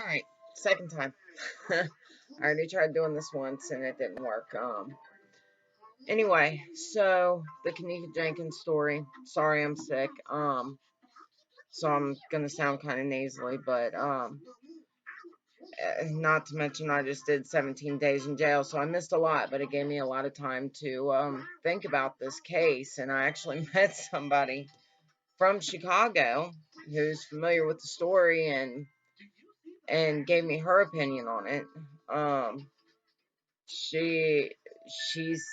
Alright, second time. I already tried doing this once and it didn't work. Anyway, so the Kenneka Jenkins story. Sorry I'm sick. So I'm gonna sound kind of nasally, but not to mention I just did 17 days in jail, so I missed a lot, but it gave me a lot of time to think about this case, and I actually met somebody from Chicago who's familiar with the story and gave me her opinion on it. She's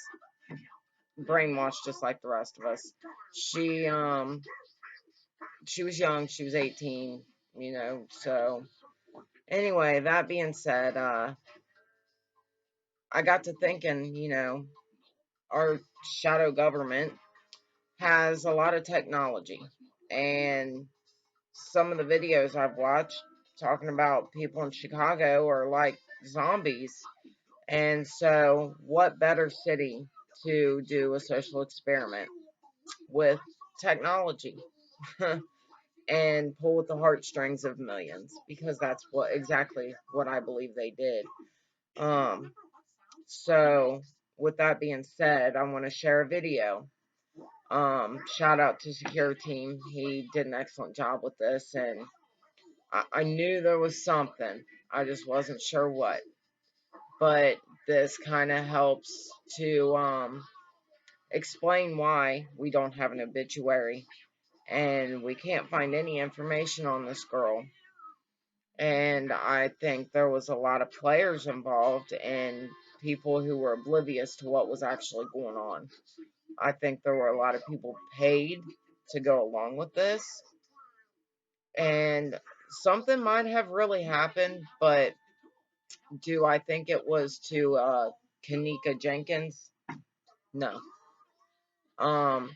brainwashed just like the rest of us. She was young, she was 18, so anyway, that being said, I got to thinking, our shadow government has a lot of technology, and some of the videos I've watched talking about people in Chicago are like zombies. And so, what better city to do a social experiment with technology and pull with the heartstrings of millions? Because that's exactly what I believe they did. So, with that being said, I want to share a video. Shout out to Secureteam. He did an excellent job with this, and I knew there was something. I just wasn't sure what. But this kind of helps to explain why we don't have an obituary and we can't find any information on this girl. And I think there was a lot of players involved and people who were oblivious to what was actually going on. I think there were a lot of people paid to go along with this, and something might have really happened, but do I think it was to Kenneka Jenkins? No. Um,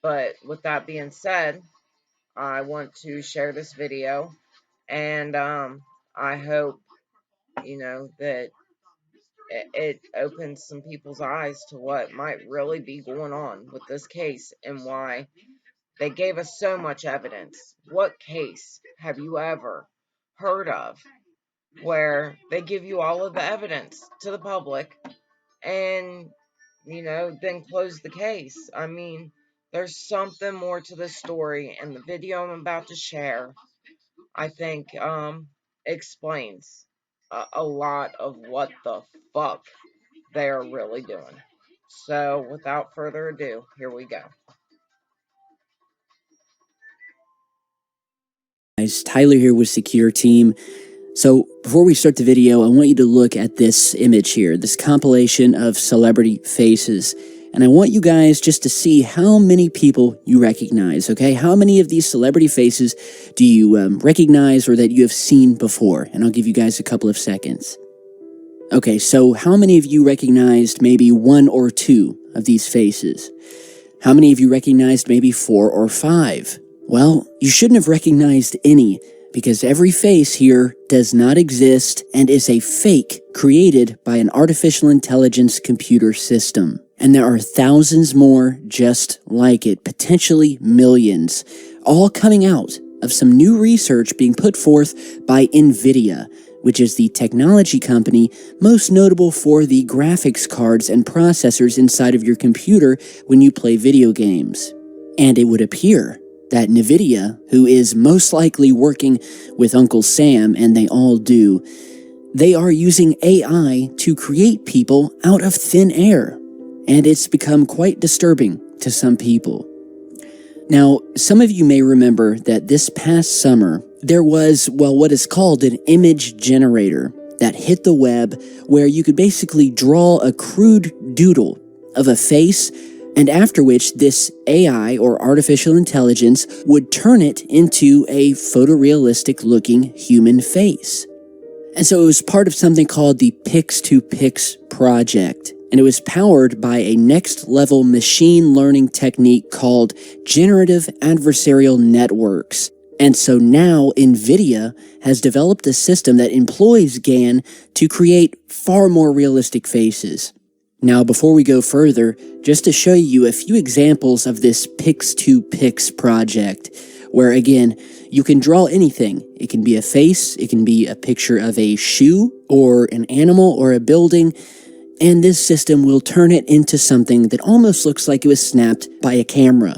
but with that being said, I want to share this video, and I hope, that it opens some people's eyes to what might really be going on with this case and why they gave us so much evidence. What case have you ever heard of where they give you all of the evidence to the public and, then close the case? I mean, there's something more to this story, and the video I'm about to share, I think, explains a lot of what the fuck they are really doing. So, without further ado, here we go. Guys, Tyler here with Secureteam. So before we start the video, I want you to look at this image here, this compilation of celebrity faces. And I want you guys just to see how many people you recognize, okay? How many of these celebrity faces do you recognize or that you have seen before? And I'll give you guys a couple of seconds. Okay, so how many of you recognized maybe one or two of these faces? How many of you recognized maybe 4 or 5? Well, you shouldn't have recognized any, because every face here does not exist and is a fake created by an artificial intelligence computer system. And there are thousands more just like it, potentially millions, all coming out of some new research being put forth by NVIDIA, which is the technology company most notable for the graphics cards and processors inside of your computer when you play video games. And it would appear that NVIDIA, who is most likely working with Uncle Sam, and they all do, they are using AI to create people out of thin air. And it's become quite disturbing to some people. Now, some of you may remember that this past summer, there was, what is called an image generator that hit the web, where you could basically draw a crude doodle of a face, and after which this AI, or artificial intelligence, would turn it into a photorealistic looking human face. And so it was part of something called the Pix2Pix project, and it was powered by a next-level machine learning technique called generative adversarial networks. And so now NVIDIA has developed a system that employs GAN to create far more realistic faces. Now, before we go further, just to show you a few examples of this Pix2Pix project, where again, you can draw anything. It can be a face, it can be a picture of a shoe, or an animal, or a building, and this system will turn it into something that almost looks like it was snapped by a camera.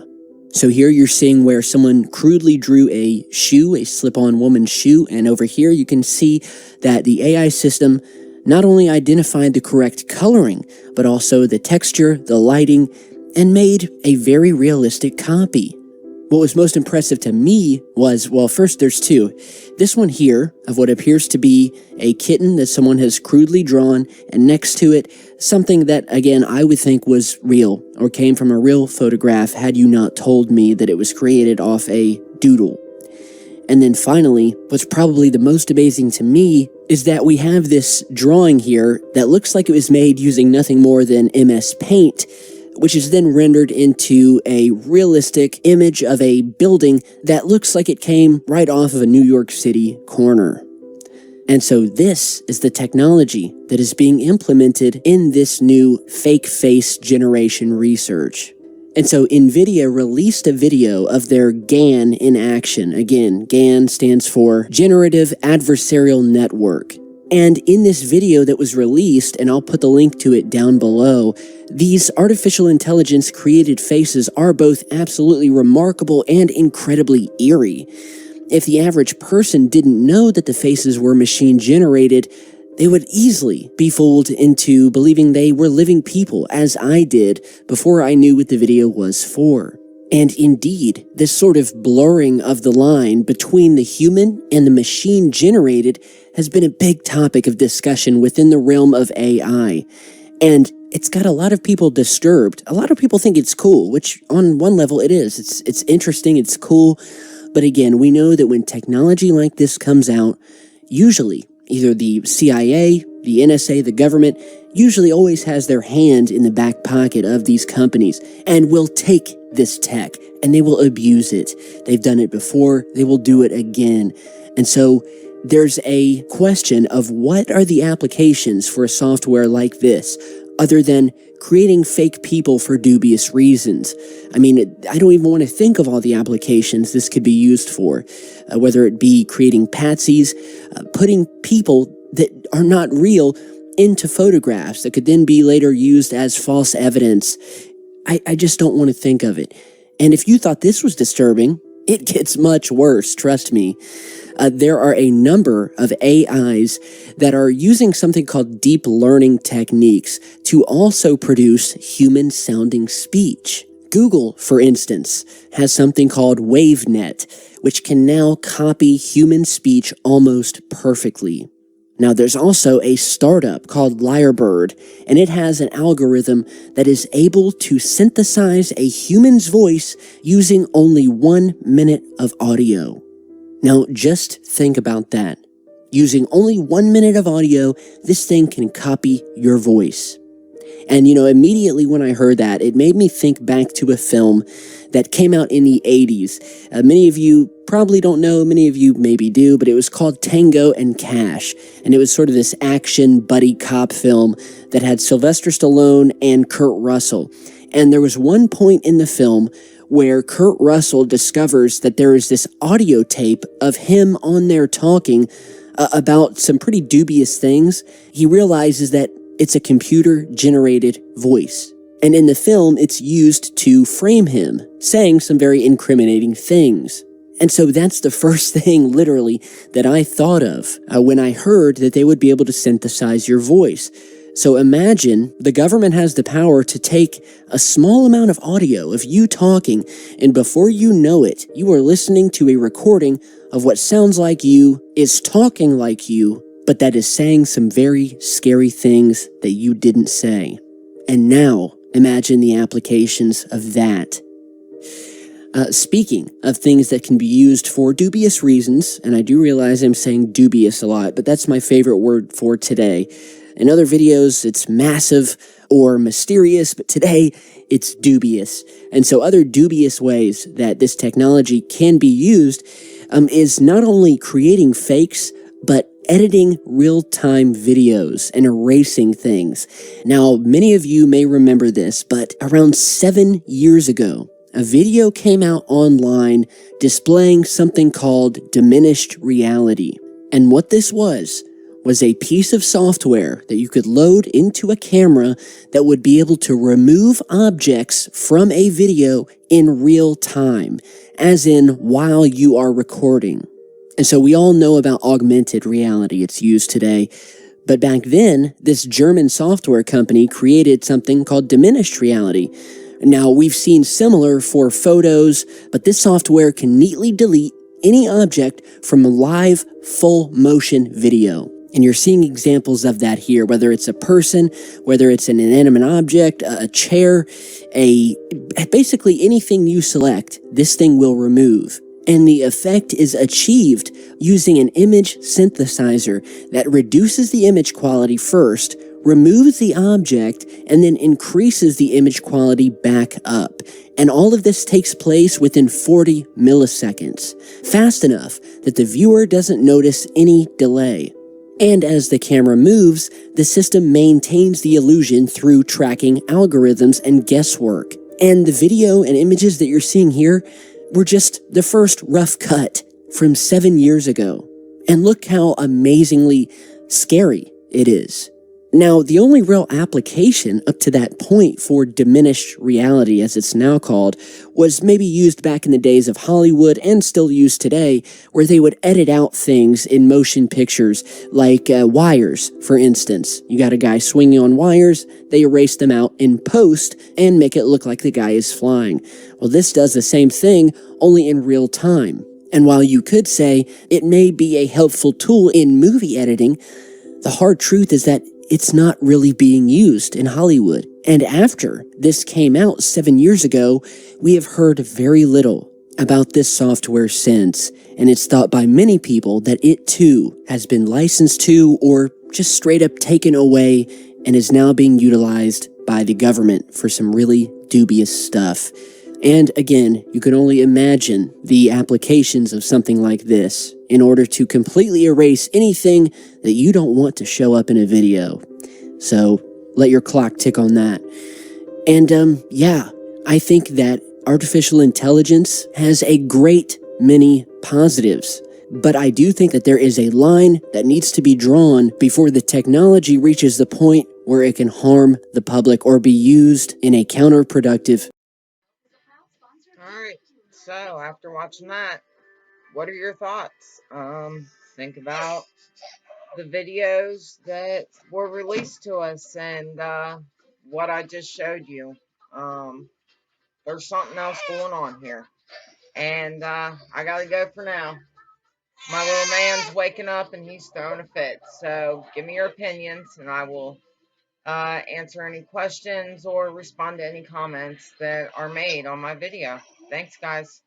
So here you're seeing where someone crudely drew a shoe, a slip-on woman's shoe, and over here you can see that the AI system not only identified the correct coloring, but also the texture, the lighting, and made a very realistic copy. What was most impressive to me was, well, first there's two. This one here, of what appears to be a kitten that someone has crudely drawn, and next to it, something that, again, I would think was real, or came from a real photograph had you not told me that it was created off a doodle. And then finally, what's probably the most amazing to me is that we have this drawing here that looks like it was made using nothing more than MS Paint, which is then rendered into a realistic image of a building that looks like it came right off of a New York City corner. And so this is the technology that is being implemented in this new fake face generation research. And so NVIDIA released a video of their GAN in action. Again, GAN stands for Generative Adversarial Network. And in this video that was released, and I'll put the link to it down below, these artificial intelligence created faces are both absolutely remarkable and incredibly eerie. If the average person didn't know that the faces were machine generated, they would easily be fooled into believing they were living people, as I did before I knew what the video was for. And indeed, this sort of blurring of the line between the human and the machine generated has been a big topic of discussion within the realm of AI. And it's got a lot of people disturbed. A lot of people think it's cool, which on one level it is. It's interesting, it's cool. But again, we know that when technology like this comes out, usually either the CIA, the NSA, the government, usually always has their hand in the back pocket of these companies and will take this tech and they will abuse it. They've done it before, they will do it again. And so there's a question of what are the applications for a software like this, other than creating fake people for dubious reasons. I mean, I don't even want to think of all the applications this could be used for, whether it be creating patsies, putting people that are not real into photographs that could then be later used as false evidence. I just don't want to think of it. And if you thought this was disturbing, it gets much worse, trust me. There are a number of AIs that are using something called deep learning techniques to also produce human-sounding speech. Google, for instance, has something called WaveNet, which can now copy human speech almost perfectly. Now, there's also a startup called Lyrebird, and it has an algorithm that is able to synthesize a human's voice using only 1 minute of audio. Now, just think about that. Using only 1 minute of audio, this thing can copy your voice. And, immediately when I heard that, it made me think back to a film that came out in the 80s. Many of you probably don't know, many of you maybe do, but it was called Tango and Cash. And it was sort of this action buddy cop film that had Sylvester Stallone and Kurt Russell. And there was one point in the film where Kurt Russell discovers that there is this audio tape of him on there talking about some pretty dubious things. He realizes that it's a computer-generated voice. And in the film, it's used to frame him, saying some very incriminating things. And so that's the first thing, literally, that I thought of when I heard that they would be able to synthesize your voice. So imagine the government has the power to take a small amount of audio of you talking, and before you know it, you are listening to a recording of what sounds like you, is talking like you, but that is saying some very scary things that you didn't say. And now, imagine the applications of that. Speaking of things that can be used for dubious reasons, and I do realize I'm saying dubious a lot, but that's my favorite word for today. In other videos, it's massive or mysterious, but today, it's dubious. And so other dubious ways that this technology can be used is not only creating fakes, but editing real-time videos and erasing things. Now, many of you may remember this, but around 7 years ago, a video came out online displaying something called diminished reality. And what this was a piece of software that you could load into a camera that would be able to remove objects from a video in real time, as in while you are recording. And so we all know about augmented reality. It's used today. But back then, this German software company created something called diminished reality. Now, we've seen similar for photos, but this software can neatly delete any object from a live, full motion video. And you're seeing examples of that here, whether it's a person, whether it's an inanimate object, a chair, basically anything you select, this thing will remove. And the effect is achieved using an image synthesizer that reduces the image quality first, removes the object, and then increases the image quality back up. And all of this takes place within 40 milliseconds, fast enough that the viewer doesn't notice any delay. And as the camera moves, the system maintains the illusion through tracking algorithms and guesswork. And the video and images that you're seeing here were just the first rough cut from 7 years ago. And look how amazingly scary it is. Now, the only real application up to that point for diminished reality, as it's now called, was maybe used back in the days of Hollywood and still used today, where they would edit out things in motion pictures, like wires, for instance. You got a guy swinging on wires, they erase them out in post and make it look like the guy is flying. Well, this does the same thing, only in real time. And while you could say it may be a helpful tool in movie editing, the hard truth is that it's not really being used in Hollywood. And after this came out 7 years ago, we have heard very little about this software since. And it's thought by many people that it too has been licensed to or just straight up taken away and is now being utilized by the government for some really dubious stuff. And again, you can only imagine the applications of something like this in order to completely erase anything that you don't want to show up in a video. So let your clock tick on that. And yeah, I think that artificial intelligence has a great many positives. But I do think that there is a line that needs to be drawn before the technology reaches the point where it can harm the public or be used in a counterproductive. Alright, so after watching that, what are your thoughts? Think about the videos that were released to us and what I just showed you. There's something else going on here. And I gotta go for now. My little man's waking up and he's throwing a fit. So give me your opinions and I will answer any questions or respond to any comments that are made on my video. Thanks, guys.